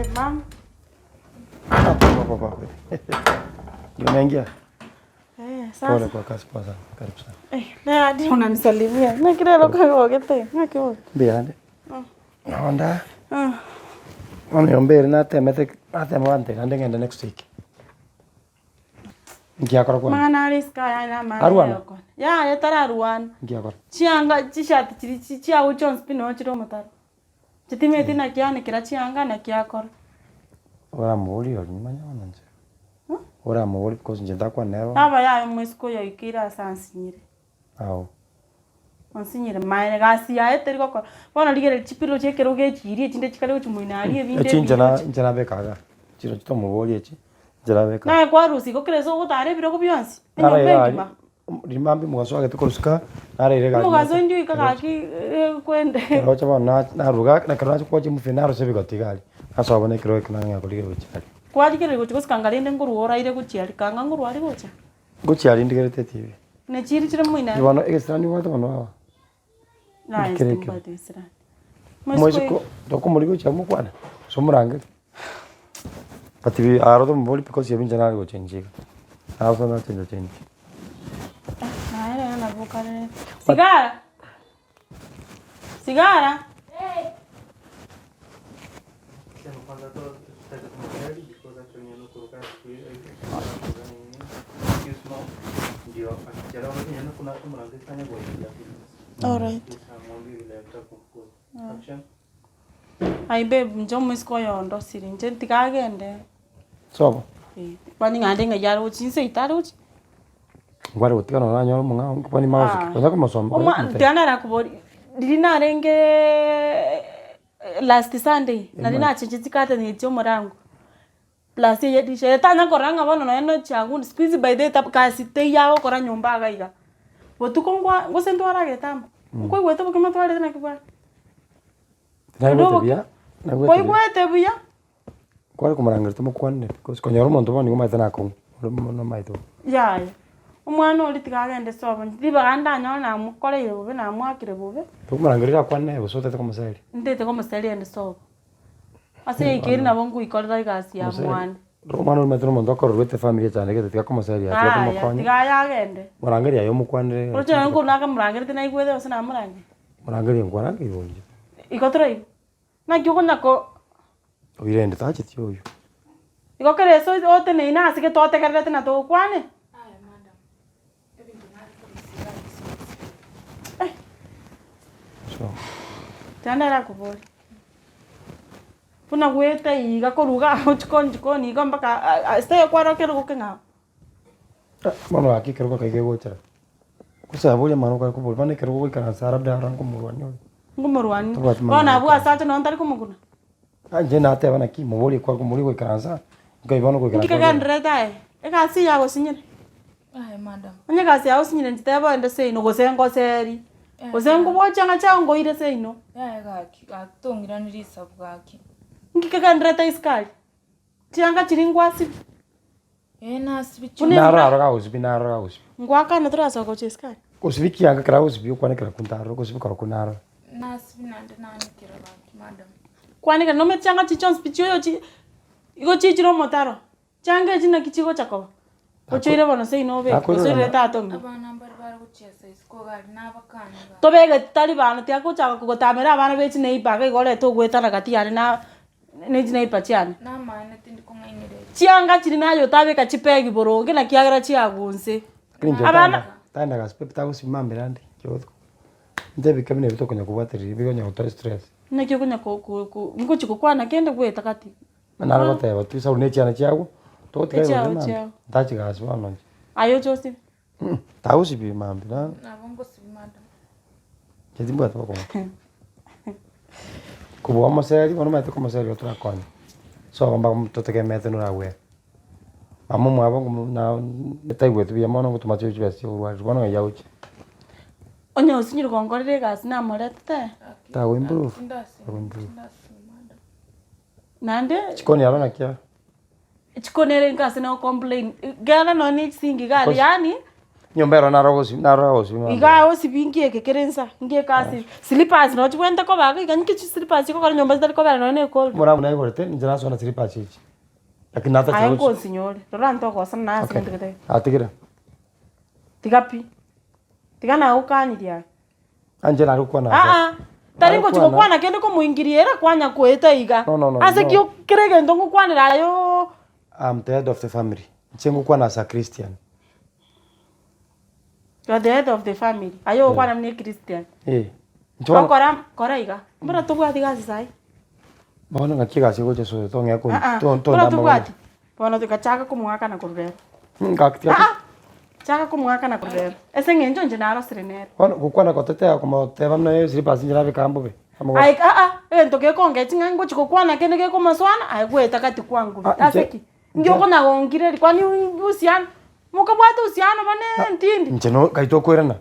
Mama. Papa. Unaingia? Sasa. Pole kwa kasi poa sana. Karibu sana. Na hadi unanisalimia. Na kirero kwa gete. Na kiwa. Biande. Onda. Ombere na temete wante kande ngende next week. Ngiakora kwa. Mana riska ya na mana. Arwana. Ya tara arwana. Ngiakora. Chianga chishati chia uchon spino chiro motaro. Chitimeti na kiane kira chianga na kiakora. Ora muri olimanya onanje. Ora muri because njenda kwa nero. Aba ya mwesko ya ikira sansinyire. Ao. Onsinyire maine gasi ya eteri goko. Bona ligere chipiro chekero gechiri chinde chikale chumuinari ebinde. Njana bekaga. Chiro chito muboli echi. Njana beka. Na kwa rusi gokerezo gutare biro kubyonsi. Rimambi mwaso age tukoruska nare ga. Mugazo ndio ikagaki kwende. Rocha bana na ruga na karacho kwa chimu finaro sebi gotigali. Aso abone kiro eknanga kulige gochari. Kwa dikere gochi goskangalinde nguru ora ire gochiari kanga nguru ari gocha. Gochiari ndigerete TV. Ne chiri chire muina. Ibano extrani wato bano. Na istimba isra. Mosiko dokumuri gochamu kwana. Somurange. Pativi aro to mboli because yebin jana go change. Aso na change. Na bukare. Sigara. Hey. All right. Ai babe, njomo iskoyo ndo siri njenti kagende. Sobo. Kwani ngande ngayaro uchinse itaruchi. Ngware utikana na nyoro munga kwani mausi. Kwa kama sombo. Oma tiana rakubori. Dilina renge last Sunday. Na dina chichitikata ni chomo rangu. Plus ye dishe tana koranga bono no eno chagu squeeze by the tap kasi te yao kora nyomba gaiga. Wotu kongwa ngosendo arage tamba. Ngoi wetu bukema twale na kibwa. Na wetu bia. Koi wetu bia. Kwa kumurangirita tumo kwanne because konyoro muntu bani ngoma tana ko. No maito. Ya. Umwana oli tikagende sobo. Ndiba ganda nyona mukore yobe na mwakire bobe. Tukumurangirira kwanne busote tukomusali. Ndete komusali ende sobo. Ase ikiri na bongu ikorda igasi ya mwana. Romano metro mondo korwete familia cyane gete tikakomusali ya tukomukwanye. Tigaya gende. Murangirira yo mukwanne. Rocha ngo naka murangirite na igwede ose na murangi. Murangirira ngwaranga ibonje. Ikotroi. Na gyuko nako. Oirende tache tioyo. Ikokere so ote ne ina asike tote kerete na to kwane. Aya madam. So. Tandara kubori. Puna gweta iga koruga uchikoni iga mpaka stay kwaro kero gokenga. Mano akikero kwa kage gochara. Kusabule mano kwa kubuli bane kero gokana sarabda ranko murwanyo. Ngumurwani. Bona abu asate no ntari kumuguna. Anje na te bana ki mubuli kwa kumuli go kansa. Ngai bano go kansa. Ndika ndre tae. Eka si yago sinyire. Aya madam. Anya kasi yago sinyire ntitebo ende sei no gosengo seri. Gosengo bochanga chango ire sei no. Aya gatongiranira isabu gaki. Ngika ndre tae iskali. Chianga chiringwa si. Nasi bichu. Naro ga usbi. Ngwaka na tura soko chiskali. Usbi kianga kra usbi kwa ne kra kuntaro usbi kra kunaro. Nasi binande nani kira gaki madam. Kwani kana no changa chichon spichu yo chi. Igo chichiro motaro. Changa jina kichigo chako. Ochoire bono sei no be. Osire tato mi. Abana barabara guchesa isko gari nabakana. Tobega tali bana tia ko chaka ko tamera bana bechi nei paga igole to gwetana gati yane na neji nei pachiane. Na maana tindi kongainire. Chianga chiri nayo tabeka chipegi boronge na kiagara chiagunse. Abana tanda gaspep tago simambirande kyoto. Ndebi kamine bitokonya kubatiri bigonya uta stress. Na kyo kunya ko ngochi ko kwana kende gweta kati. Naro bateba twisa unechiana chiago. Tote Chiao. Tachi gas wano. Ayo Joseph. Tausi bi mambi na. Na bongo si madam. Kedi bwa toko. Kubo amaseri wano mate ko maseri otra konya. So amba tote mete no rawe. Amo mwabo na metai bi amono kutumacho chwesi wano ya uchi. Onyo sinyiro kongorere gas na morete. Ta improve. Nande? Chikoni yaro na kia. Chikonere ngase no complain. Gala no ni singi gali yani Nyombero naro gosi. Iga osibi ngie kekerensa ngie kasi slippers no chwente ko baga iga nkie slippers ko kora nyomba zitari ko bana no ne cold. Mora muna igorete njana sona slippers chichi. Lakini nata Ay chago. ko signore. Rora nto ko sana na sente kete. Atigira. Tigapi. Tigana ukani dia. Anje naro kwana. Tari ngo chiko kwana kende ko muingiriera kwanya kweta iga. No. Ase kyo kirege ndongo kwanira yo. I'm the head of the family. Chengu kwana as a Christian. You are the head of the family. Ayo kwana mne Christian. Njona Kora iga. Mbona tubwa tigazi sai. Bona ngakiga siko cheso to ngeko. Mbona tubwa. Bona tukachaka kumwaka na kurera. Ngaktia. Chaka kumwaka na kurera. Ese ngenjo nje naro sirenere. Bona kukwana kotetea kuma teba mna slippers njira bikambo be. Ai ntoke konge tinga ngo chiko kwana kene ke komaswana ai kweta kati kwangu. Aseki. Ngyo kona gongire kwani usiana. Mukabwata usiana bane ntindi. Ncheno kaito kwerana.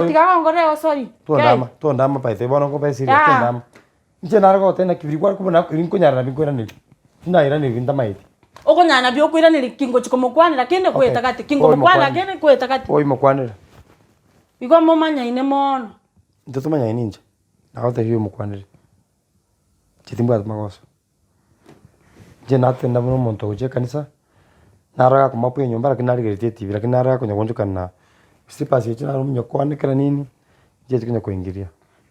Tiga ngore sorry. To ndama paite bona ko pesi to ndama. Nchena argo tena kibiri kwa kubona kunyara bikwerana. Ndaira ni vinda maiti. Okonyana byo kwirana kingo chiko mukwanira kende kweta kati kingo mukwana kende kweta kati. Oi mukwanira. Igo momanya ine mono. Ndotumanya ininja. Naote hiyo mukwanira. Chitimbwa magoso. Je nate ndamuno monto je kanisa. Naraga kumapu nyumba lakini narigeretie TV lakini naraga kunyagonjukana. Slippers yetu naro munyokwanikira nini? Je tukinya kuingiria.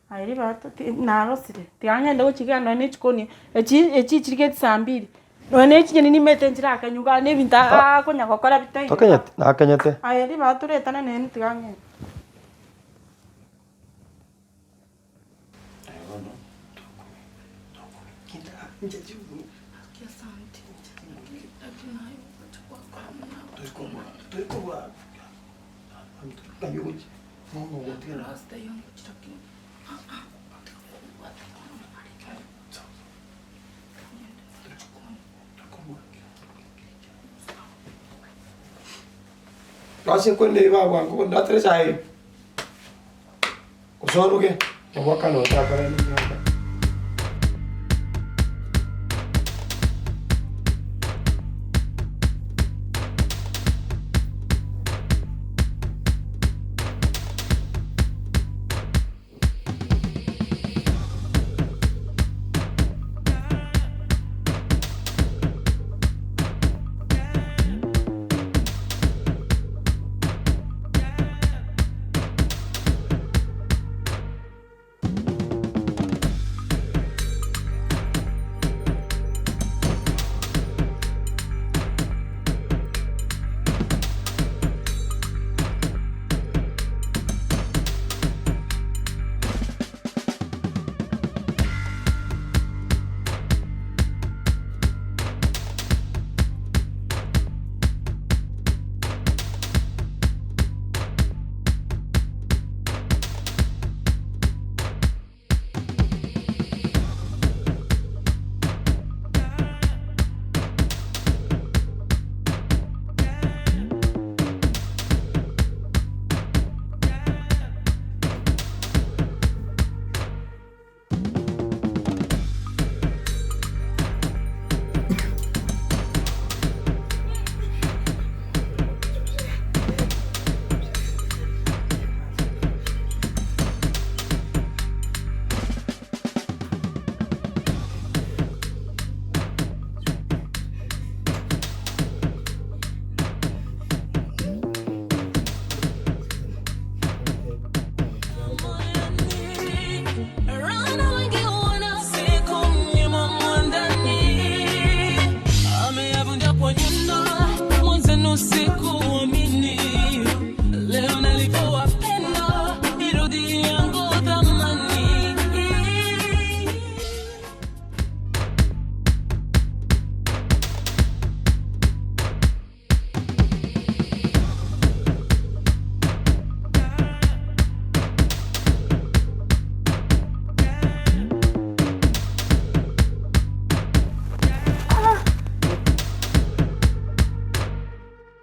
Airi bato narosire. Tianya ndo chiga no ne chikoni. Echi chirigeti saa 2. No ne chinya nini metenjira akanyuga ne binta konya gukora bitai. Tokenya akanyete. Airi bato retana ne tiganye. Kasi kwende baba ngo ndatre sai. Usoruke. Ngwaka no tapara ni.